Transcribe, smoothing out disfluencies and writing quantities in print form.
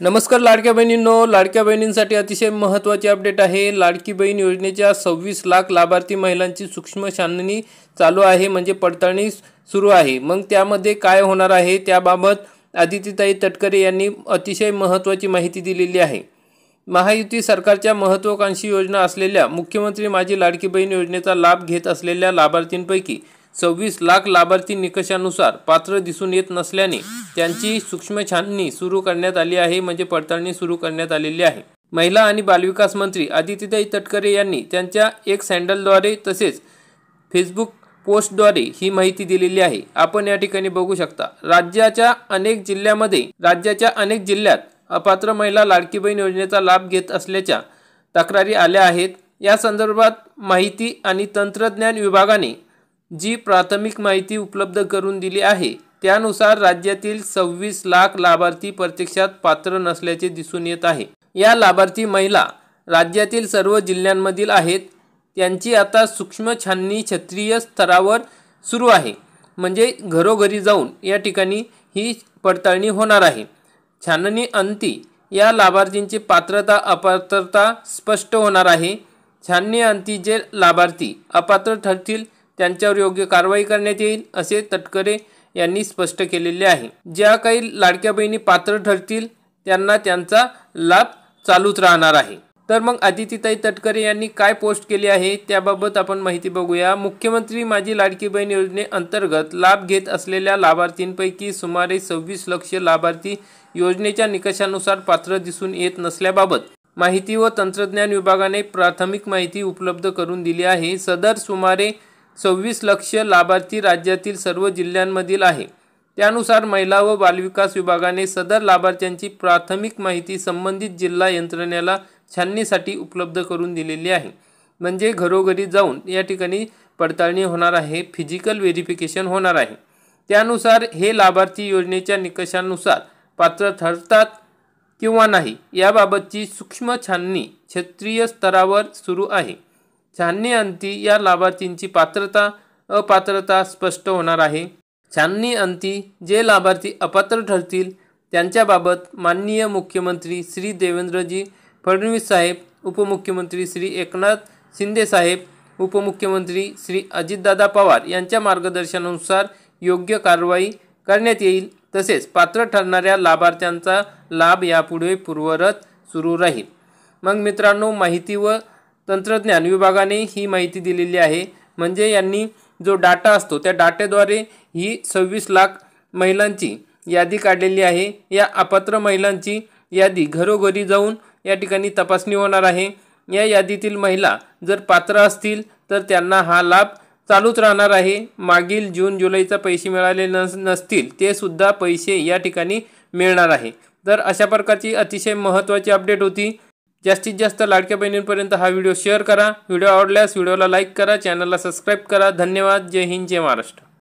नमस्कार लाडक्या बहिणींनो, लाडक्या बहिणींसाठी अतिशय महत्त्वाची अपडेट आहे। लाडकी बहीण योजनेच्या 26 लाख लाभार्थी महिलांची सूक्ष्म छाननी चालू आहे, म्हणजे पडताळणी सुरू आहे। मग त्यामध्ये काय होणार आहे त्याबाबत आदितीताई तटकरे यांनी अतिशय महत्त्वाची माहिती दिलेली आहे। महायुती सरकारच्या महत्त्वाकांक्षी योजना असलेल्या मुख्यमंत्री माझी लाडकी बहीण योजनेचा लाभ घेत असलेल्या लाभार्थींपैकी 26 लाख लाभार्थी निकषानुसार पात्र दिसून येत नसल्याने त्यांची सूक्ष्म छाननी सुरू करण्यात आली आहे, म्हणजे पडताळणी सुरू करण्यात आलेली आहे। महिला आणि बालविकास मंत्री आदितीताई तटकरे यांनी त्यांच्या एक सँडलद्वारे तसेच फेसबुक पोस्टद्वारे ही माहिती दिलेली आहे। आपण या ठिकाणी बघू शकता, राज्याच्या अनेक जिल्ह्यात अपात्र महिला लाडकी बहीण योजनेचा लाभ घेत असल्याच्या तक्रारी आल्या आहेत। या संदर्भात माहिती आणि तंत्रज्ञान विभागाने जी प्राथमिक माहिती उपलब्ध करून दिली आहे त्यानुसार राज्यातील 26 लाख लाभार्थी प्रत्यक्षात पात्र नसल्याचे दिसून येत आहे। या लाभार्थी महिला राज्यातील सर्व जिल्ह्यांमधील आहेत। त्यांची आता सूक्ष्म छाननी क्षेत्रीय स्तरावर सुरू आहे, म्हणजे घरोघरी जाऊन या ठिकाणी ही पडताळणी होणार आहे। छाननी अंती या लाभार्थींची पात्रता अपात्रता स्पष्ट होणार आहे। छाननी अंती जे लाभार्थी अपात्र ठरतील त्यांच्यावर योग्य कारवाई करण्यात येईल, असे तटकरे यांनी स्पष्ट केलेले आहे। ज्या काही लाडक्या बहिणी पात्र ठरतील त्यांना त्यांचा लाभ चालूच राहणार आहे। तर मग आदितीताई तटकरे यांनी काय पोस्ट केली आहे त्याबाबत आपण माहिती बघूया। मुख्यमंत्री माझी लाडकी बहीण योजनेअंतर्गत लाभ घेत असलेल्या लाभार्थींपैकी सुमारे 26 लाख लाभार्थी योजनेच्या निकषानुसार पात्र दिसून येत नसल्याबाबत माहिती व तंत्रज्ञान विभागाने प्राथमिक माहिती उपलब्ध करून दिली आहे। सदर सुमारे 26 लाख लाभार्थी राज्यातील सर्व जिल्ह्यांमधील आहे। त्यानुसार महिला व बालविकास विभागाने सदर लाभार्थ्यांची प्राथमिक माहिती संबंधित जिल्हा यंत्रणेला छाननीसाठी उपलब्ध करून दिलेली आहे, म्हणजे घरोघरी जाऊन या ठिकाणी पडताळणी होणार आहे, फिजिकल व्हेरिफिकेशन होणार आहे। त्यानुसार हे लाभार्थी योजनेच्या निकषानुसार पात्र ठरतात किंवा नाही याबाबतची सूक्ष्म छाननी क्षेत्रीय स्तरावर सुरू आहे। छाननी अंती या लाभार्थींची पात्रता अपात्रता स्पष्ट होणार आहे। छाननी अंती जे लाभार्थी अपात्र ठरतील त्यांच्याबाबत माननीय मुख्यमंत्री श्री देवेंद्रजी फडणवीस साहेब, उपमुख्यमंत्री श्री एकनाथ शिंदे साहेब, उपमुख्यमंत्री श्री अजितदादा पवार यांच्या मार्गदर्शनानुसार योग्य कारवाई करण्यात येईल। तसेच पात्र ठरणाऱ्या लाभार्थ्यांचा लाभ यापुढे पूर्ववत सुरू राहील। मग मित्रांनो, माहिती व तंत्रज्ञान विभागाने ही माहिती दिलेली आहे, म्हणजे यांनी जो डाटा असतो त्या डाट्याद्वारे ही 26 लाख महिलांची यादी काढलेली आहे। या अपात्र महिलांची यादी घरोघरी जाऊन या ठिकाणी तपासणी होणार आहे। या यादीतील महिला जर पात्र असतील तर त्यांना हा लाभ चालूच राहणार आहे। मागील जून जुलैचा पैसे मिळाले नसतील ते सुद्धा पैसे या ठिकाणी मिळणार आहे। तर अशा प्रकारची अतिशय महत्त्वाची अपडेट होती। जास्तीत जास्त लाडक्या बहिणींपर्यंत हा व्हिडिओ शेअर करा। व्हिडिओ आवडल्यास व्हिडिओला लाईक करा, चॅनलला सबस्क्राईब करा। धन्यवाद। जय हिंद, जय महाराष्ट्र।